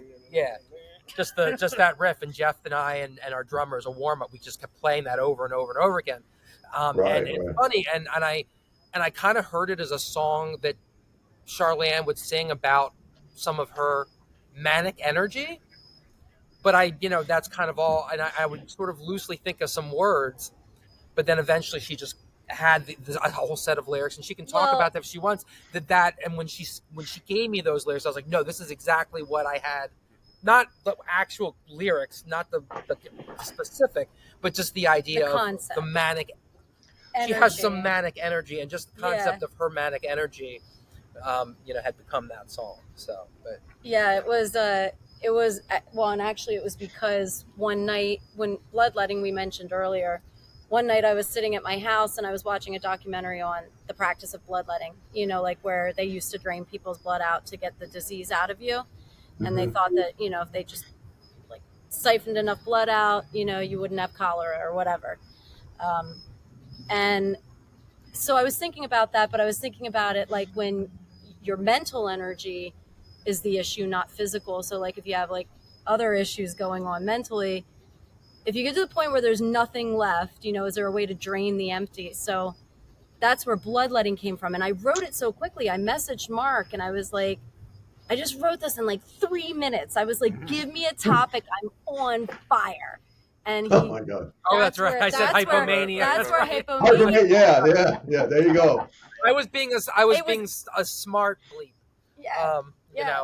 just that riff, and Jeff and I and our drummers, a warm up, we just kept playing that over and over and over again. And it's funny, and I kind of heard it as a song that Charlene would sing about some of her manic energy, but that's kind of all, and I would sort of loosely think of some words, but then eventually she just had a whole set of lyrics, and she can talk about that if she wants. And when she gave me those lyrics, I was like, no, this is exactly what I had. Not the actual lyrics, not the specific, but just the idea of the manic. Energy. She has some manic energy, and just the concept of her manic energy, had become that song. So, but yeah, it was well, and actually it was because one night when bloodletting we mentioned earlier, one night I was sitting at my house and I was watching a documentary on the practice of bloodletting, like where they used to drain people's blood out to get the disease out of you. And they thought that, if they just like siphoned enough blood out, you wouldn't have cholera or whatever. And so I was thinking about that, but I was thinking about it like when your mental energy is the issue, not physical. So like if you have like other issues going on mentally, if you get to the point where there's nothing left, is there a way to drain the empty? So that's where bloodletting came from. And I wrote it so quickly. I messaged Mark and I was like, I just wrote this in like 3 minutes. I was like, give me a topic. I'm on fire. And oh my God. Oh, that's right. I said hypomania. That's where hypomania. Yeah. There you go. I was being a smart bleep. Yeah.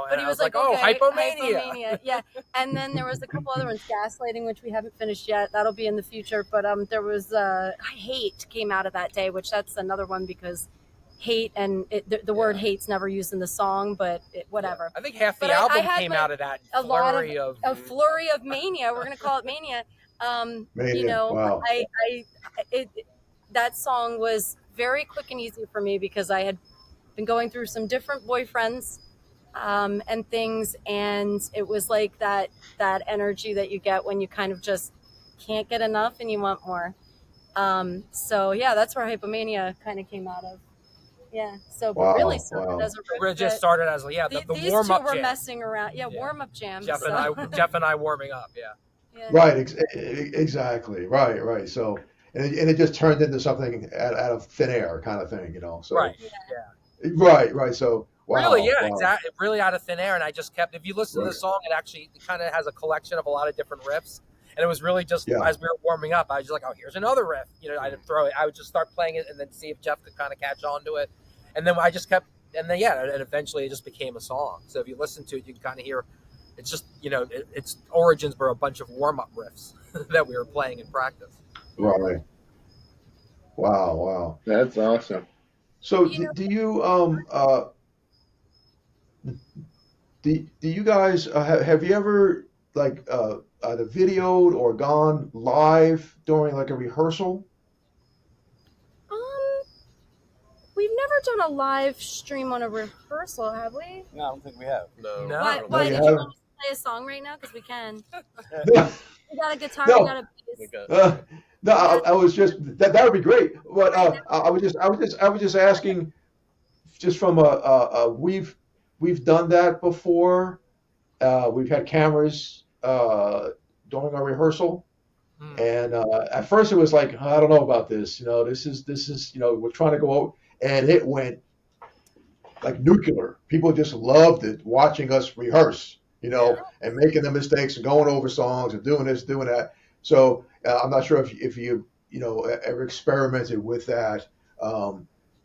But he was like, "Oh, okay, hypomania." Yeah. And then there was a couple other ones, gaslighting, which we haven't finished yet. That'll be in the future. But there was hate came out of that day, which that's another one because hate and the word hate's never used in the song, but whatever. I think half the album came out of that flurry a flurry of mania. We're gonna call it mania. Mania. Wow. That song was very quick and easy for me because I had been going through some different boyfriends and things, and it was like that energy that you get when you kind of just can't get enough and you want more. So yeah, that's where hypomania kind of came out of. Yeah. So wow, really started as a riff. Just started as the these warm up. These two were messing around. Yeah, warm up jam. Jeff and I warming up. Yeah. Right. Exactly. Right. So and it just turned into something out of thin air kind of thing, So right. Yeah. Right. So wow, really, exactly. Really out of thin air, and I just kept. If you listen to the song, it kind of has a collection of a lot of different riffs. And it was really just as we were warming up, I was just like, "Oh, here's another riff." I'd throw it. I would just start playing it and then see if Jeff could kind of catch on to it. And then I just kept, and then and eventually it just became a song. So if you listen to it, you can kind of hear, it's just its origins were a bunch of warm up riffs that we were playing in practice. Right. Wow. That's awesome. So do you guys have you ever like either videoed or gone live during like a rehearsal? we've never done a live stream on a rehearsal, have we? No, I don't think we have. No. No. Why, No, why you did you haven't. want us to play a song right now? Because we can. No, We got a guitar, we no, got a We bass. got no. I was just that would be great. But Right now. I was just asking, just from we've done that before. We've had cameras during our rehearsal. Hmm. And at first it was like, I don't know about this. This is we're trying to go out, and it went like nuclear. People just loved it, watching us rehearse, Yeah. and making the mistakes and going over songs and doing this, doing that. So I'm not sure if you ever experimented with that.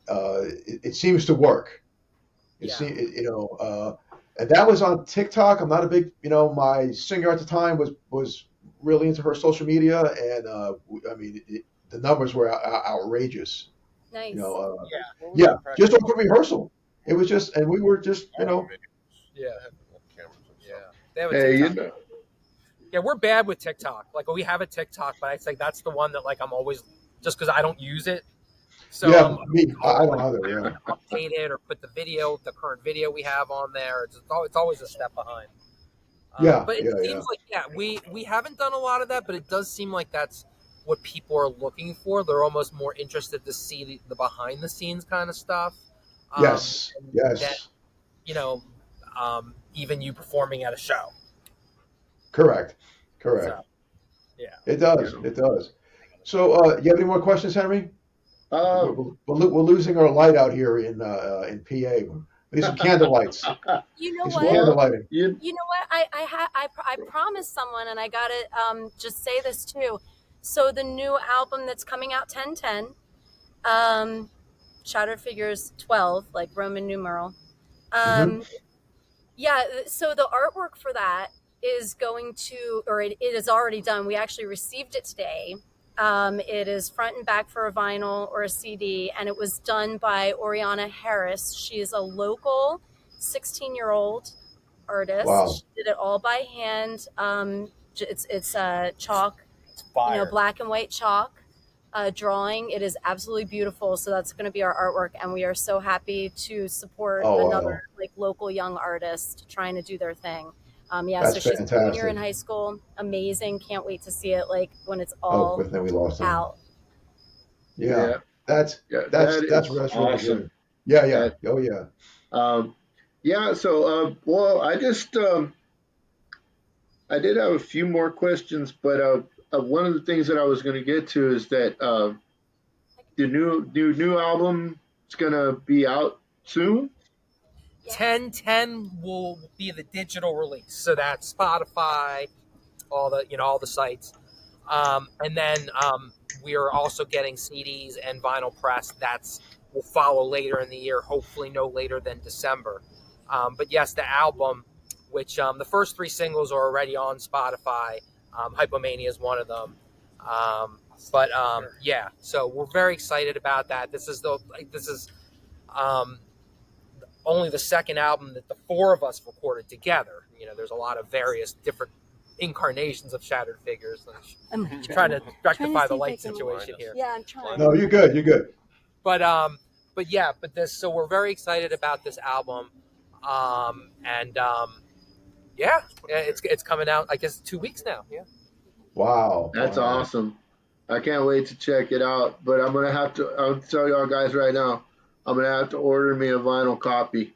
It seems to work. It Yeah. seems, and that was on TikTok. I'm not a big, my singer at the time was really into her social media, and I mean, the numbers were outrageous. Nice. What was Yeah, that practice? just over rehearsal. It was just, and we were just, Yeah. cameras. Yeah. They have a Hey, TikTok. Yeah, we're bad with TikTok. Like, we have a TikTok, but I think that's the one that, like, I'm always, just because I don't use it. So yeah, me, I don't either. Yeah, update it or put the current video we have on there. It's always a step behind. Yeah, But it yeah, seems like, we haven't done a lot of that, but it does seem like that's what people are looking for. They're almost more interested to see the behind the scenes kind of stuff. yes, That, yes, even you performing at a show. correct. So, yeah. It does, Yeah. it does. So, you have any more questions, Henry? Uh, We're losing our light out here in PA. We need some candle lights. You know Need some what? candle lighting. You know what? I promised someone, and I gotta just say this too. So the new album that's coming out 10/10, Shattered Figures 12, like Roman numeral. Mhm. Yeah. So the artwork for that is going to, or it is already done. We actually received it today. It is front and back for a vinyl or a CD, and it was done by Oriana Harris. She is a local 16-year-old artist. Wow. She did it all by hand. It's chalk, It's fire. black and white chalk drawing. It is absolutely beautiful. So that's going to be our artwork, and we are so happy to support Oh, wow. another like local young artist trying to do their thing. That's so she's a junior fantastic. in high school. Amazing. Can't wait to see it like when it's Oh, all but then we lost him. out. Yeah, that's that is really awesome. good. Yeah, yeah. That- Oh, yeah. Yeah, so well, I just I did have a few more questions, but one of the things that I was going to get to is that the new album is going to be out soon. 10/10 will be the digital release, so that's Spotify, all the sites, and then we are also getting CDs and vinyl press. Will follow later in the year, hopefully no later than December. But yes, the album, which the first 3 singles are already on Spotify. Hypomania is one of them. Yeah, so we're very excited about that. This is only the second album that the 4 of us recorded together. There's a lot of various different incarnations of Shattered Figures. I'm trying to rectify the light situation here. Yeah, I'm trying. No, you're good. You're good. Oh, So we're very excited about this album, it's coming out, I guess, 2 weeks now. Yeah. Wow. That's Wow. awesome. I can't wait to check it out. But I'll tell y'all guys right now, I'm gonna have to order me a vinyl copy.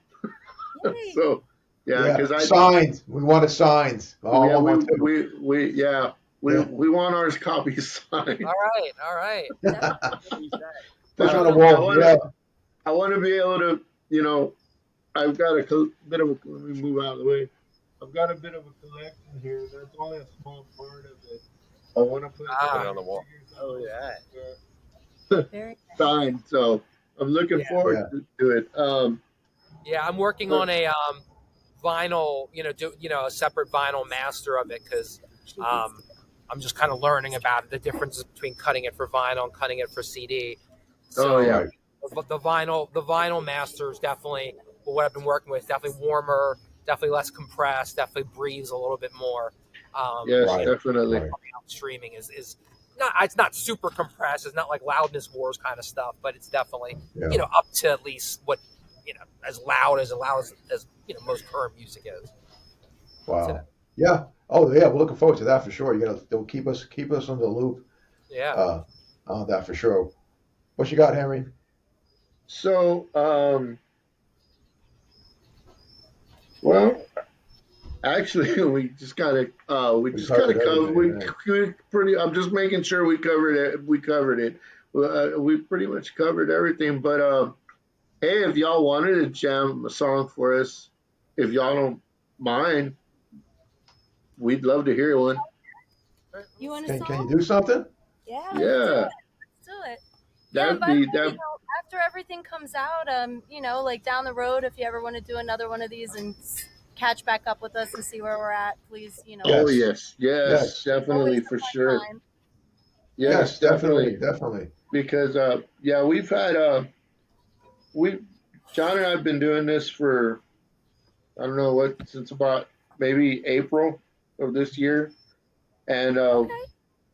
yay. So yeah, because signed. We want it signed. Oh, yeah, I want to. we want ours copies signed. All right. Push on the wall. Yeah. I want to be able to, I've got bit of a. Let me move out of the way. I've got a bit of a collection here. That's only a small part of it. I want to put it on the wall. Oh, yeah. Very signed. So I'm looking forward to it. Yeah, I'm working on a vinyl, a separate vinyl master of it, because I'm just kind of learning about the differences between cutting it for vinyl and cutting it for CD. So yeah. the vinyl master is definitely what I've been working with. Definitely warmer, definitely less compressed, definitely breathes a little bit more. Yes, Right. definitely. Right. Streaming is not super compressed. It's not like Loudness Wars kind of stuff, but it's definitely Yeah. up to at least what as loud as most current music is. Wow. Today. Yeah. Oh yeah. We're looking forward to that for sure. They'll keep us on the loop. Yeah. On that for sure. What you got, Henry? So, well, actually, we just kind of Covered covered. everything. Right? We pretty. I'm just making sure we covered it. We covered it. We pretty much covered everything. But hey, if y'all wanted to jam a song for us, if y'all don't mind, we'd love to hear one. You want a Can song? you do something? Yeah, let's do Yeah, it. Let's do it. Yeah, and that'd by the be way, that. after everything comes out, like down the road, if you ever want to do another one of these and catch back up with us and see where we're at, please, Oh Yes. yes, Yes. definitely always a for fun sure. time. Yes, Yes. definitely. Definitely. Because yeah, we've had we John and I've been doing this for I don't know what since about maybe April of this year, and Okay.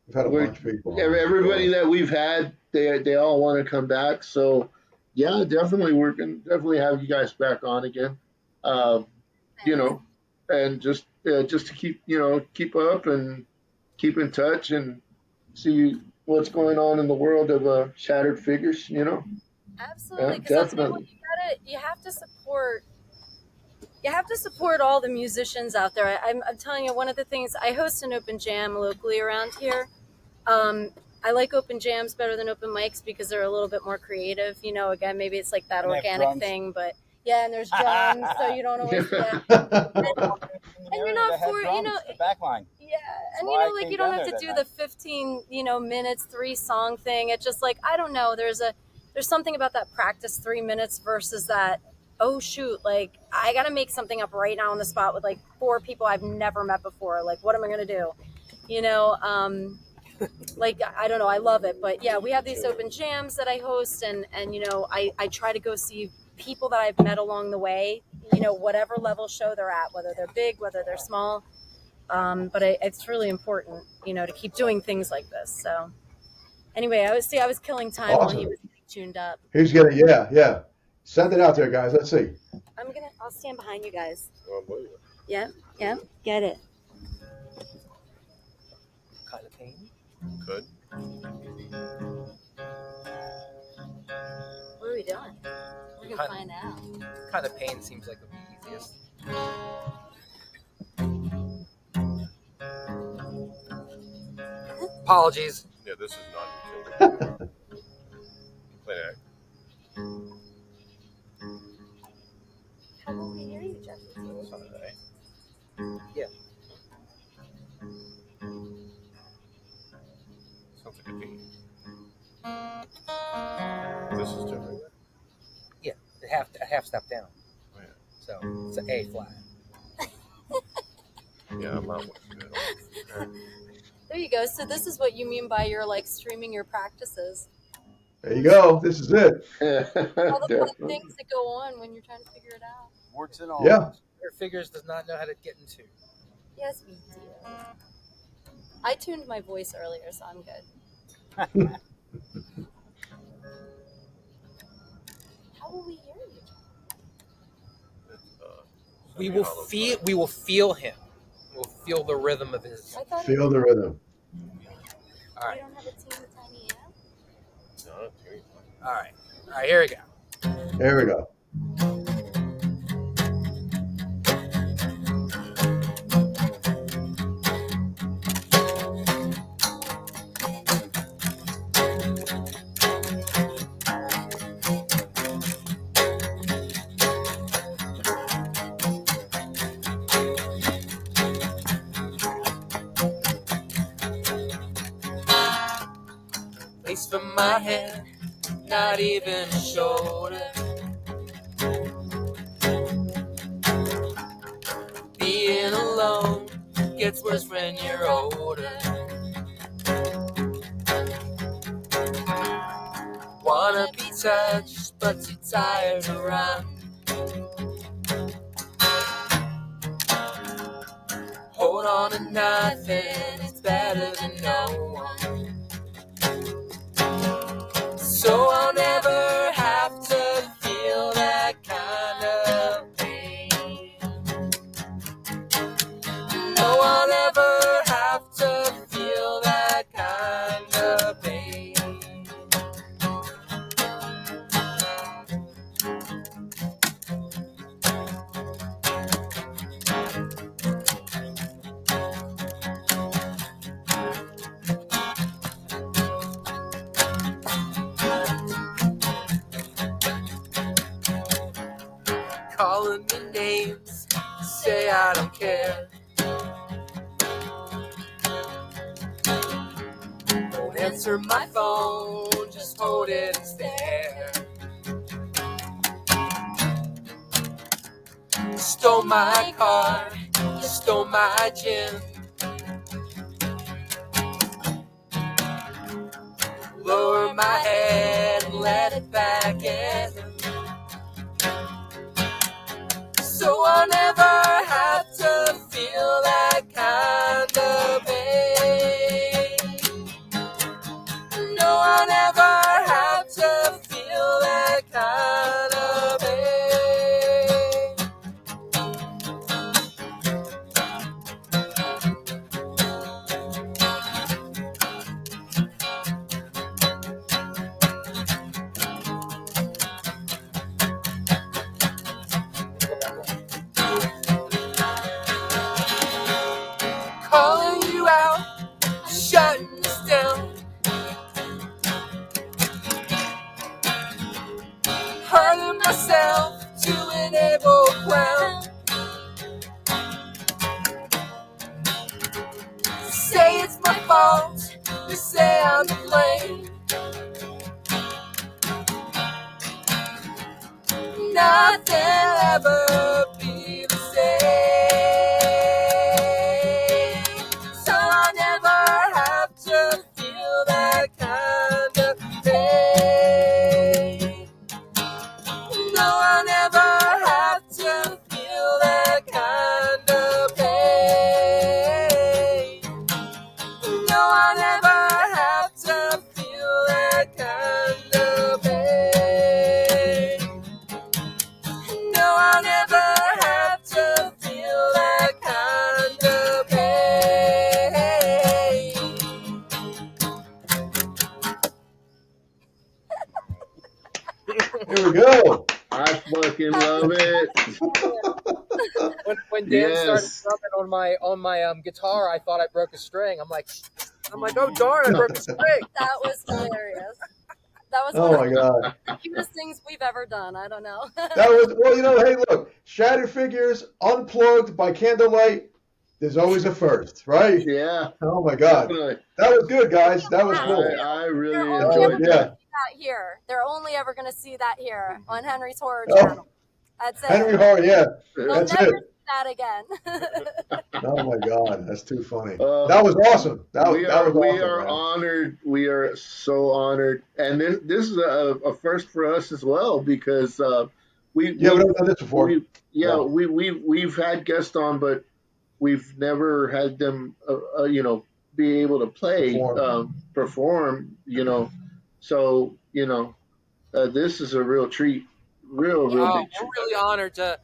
We've had a we bunch of people on for everybody sure. that we've had they all want to come back. So yeah, definitely we're gonna definitely have you guys back on again. Uh, you Thanks. know, and just to keep keep up and keep in touch and see what's going on in the world of shattered figures. Yeah, Absolutely, because I'll tell you what, definitely. you have to support all the musicians out there. I'm telling you, one of the things I host an open jam locally around here. Um, I like open jams better than open mics because they're a little bit more creative. Again, maybe it's like that And they have organic drums. thing, but yeah, and there's drums, so you don't always, yeah. And you're not for, the back line. yeah, and why I like came you don't down have to there do that the 15, minutes, 3 song thing. It's just like, I don't know, there's something about that practice 3 minutes versus that, oh shoot, like I got to make something up right now on the spot with like 4 people I've never met before. Like, what am I going to do? Like, I don't know, I love it. But yeah, we have these open jams that I host, and I try to go see people that I've met along the way, whatever level show they're at, whether they're big, whether they're small. But it's really important, to keep doing things like this. So anyway, I was killing time while he Awesome. was getting tuned up. He's getting yeah. Send it out there, guys. Let's see. I'll stand behind you guys. Oh, boy. Yeah, get it. Kind of pain. Could. What are we doing? We're gonna find out. Kind of pain seems like the easiest. Apologies. Yeah, this is not utility. Play that. How will we hear you, Jeffy? Yeah. Sounds like a D. This is different. Yeah. A half step down. Oh, yeah. So it's an A flat. Yeah, I'm out with good. There you go. So this is what you mean by you're like streaming your practices. There you go. This is it. All the fun Definitely. things that go on when you're trying to figure it out. Works in all. Yeah. Your figures does not know how to get into. Yes, we do. I tuned my voice earlier, so I'm good. How will we hear you? We will feel him. We'll feel the rhythm of his. I thought Feel the rhythm. All right. You don't have a teeny tiny amp? No, not too. All right. Here we go. There we go. Lace from my head, not even a shoulder. Being alone gets worse when you're older. Wanna be touched, but too tired to run. Hold on to nothing, it's better than no one. calling me names, say I don't care. Don't answer my phone, just hold it and stare. You stole my car, you stole my gin. Lower my head and let it back in, so I'll never have to feel that kind of pain. No, I'll never have to feel that kind of pain. Calling you out, shutting us down, hurting myself to enable clown. Say it's my fault, you say I'm to blame. Nothing'll ever be the same, so I'll never have to feel that kind of pain. No, I'll never have to feel that kind of pain. No, I'll never have to feel that kind of pain. No, I'll never have to feel that kind of pain. Here we go. I fucking love it. When Dan started Yes. drumming on my guitar, I thought I broke a string. I'm like, oh darn, I broke a string. That was hilarious. That was Oh one my of God. the cutest things we've ever done. I don't know. That was, well, hey, look, Shattered Figures, unplugged by candlelight. There's always a first, right? Yeah, Oh my God. definitely. That was good, guys. That was cool. I really They're only enjoyed ever yeah. that. that here. They're only ever going to see that here on Henry's Horror Oh. Channel. That's it. Henry Hart, yeah. They'll That's never it. see that again. Oh my God, that's too funny. Uh, That was awesome. That we was are awesome, man. honored. We are so honored, and this is a first for us as well because we Yeah, we've never done this before. Yeah. we've had guests on, but we've never had them be able to play perform. So this is a real treat, real Oh, big we're treat. really honored that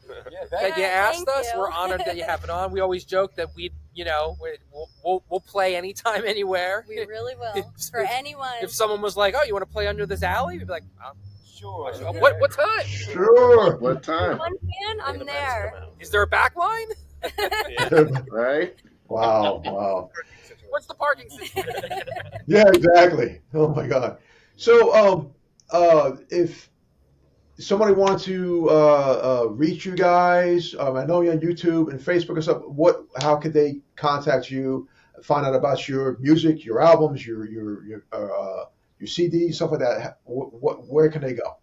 you asked Thank us. you. We're honored that you have it on. We always joke that we'll play anytime, anywhere. We really will. If- For anyone. If someone was like, "Oh, you want to play Under This Alley?" We'd be like, Sure. What time? Sure. What time? One fan, I'm there. Is there a back line? Right? Wow. What's the parking situation? Yeah, exactly. Oh my God. So, if somebody wants to reach you guys, I know you're on YouTube and Facebook and stuff. How could they contact you, find out about your music, your albums, your CDs, stuff like that? Where can they go?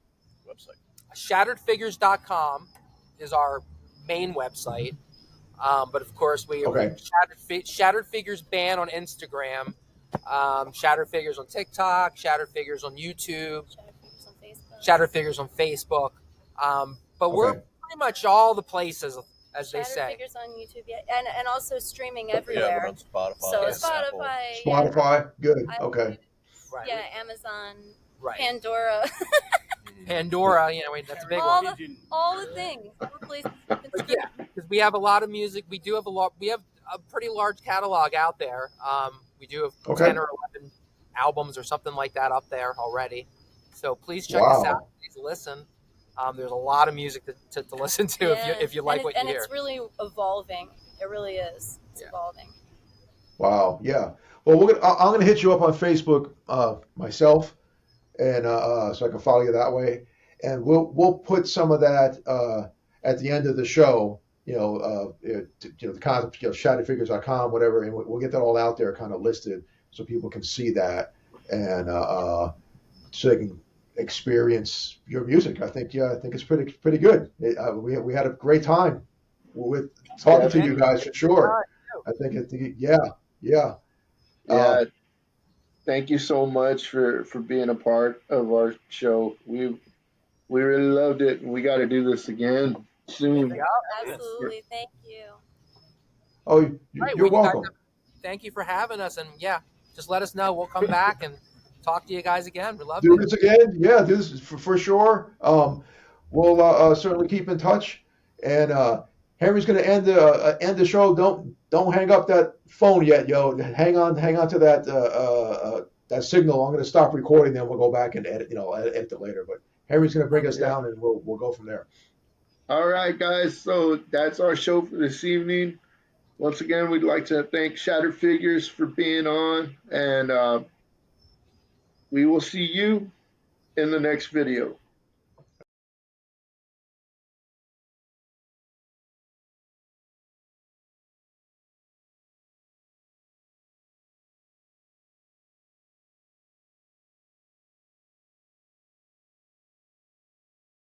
Website. Shatteredfigures.com is our main website. But of course, we Shattered Figures Band on Instagram, Shattered Figures on TikTok, Shattered Figures on YouTube, Shattered Figures on Facebook. But we're pretty much all the places, as they say. Shattered Figures on YouTube, yeah, and also streaming Yeah, everywhere. we're on Spotify. So Apple. Spotify, Spotify, good. Okay. Right. yeah, Amazon, Right. Pandora, Pandora, that's a big all one. all the things, all the places. But yeah, because we have a lot of music. We have a pretty large catalog out there. We do have 10 or 11 albums or something like that up there already. So please check us out. Please listen. There's a lot of music to listen to if you like what you hear. And it's really evolving. It really is. It's evolving. Wow. Yeah. Well, I'm gonna hit you up on Facebook myself, and so I can follow you that way. And we'll put some of that at the end of the show, the concept, shatterfigures.com, whatever, and we'll get that all out there, kind of listed, so people can see that, and so they can experience your music. I think, yeah, I think it's pretty good. We had a great time with talking to you guys for sure. I think yeah, yeah. Yeah, thank you so much for being a part of our show. We really loved it, and we got to do this again soon. Yeah. Absolutely. Thank you. Oh, Right. you're We you guys welcome. thank you for having us, and yeah, just let us know. We'll come back and talk to you guys again. We loved Do it. this again. Yeah, do this for sure. We'll certainly keep in touch. And Henry's going to end the show. Don't hang up that phone yet, yo. Hang on to that signal. I'm going to stop recording, then we'll go back and edit it later. But Henry's going to bring us down, and we'll go from there. All right, guys. So that's our show for this evening. Once again, we'd like to thank Shattered Figures for being on, and we will see you in the next video.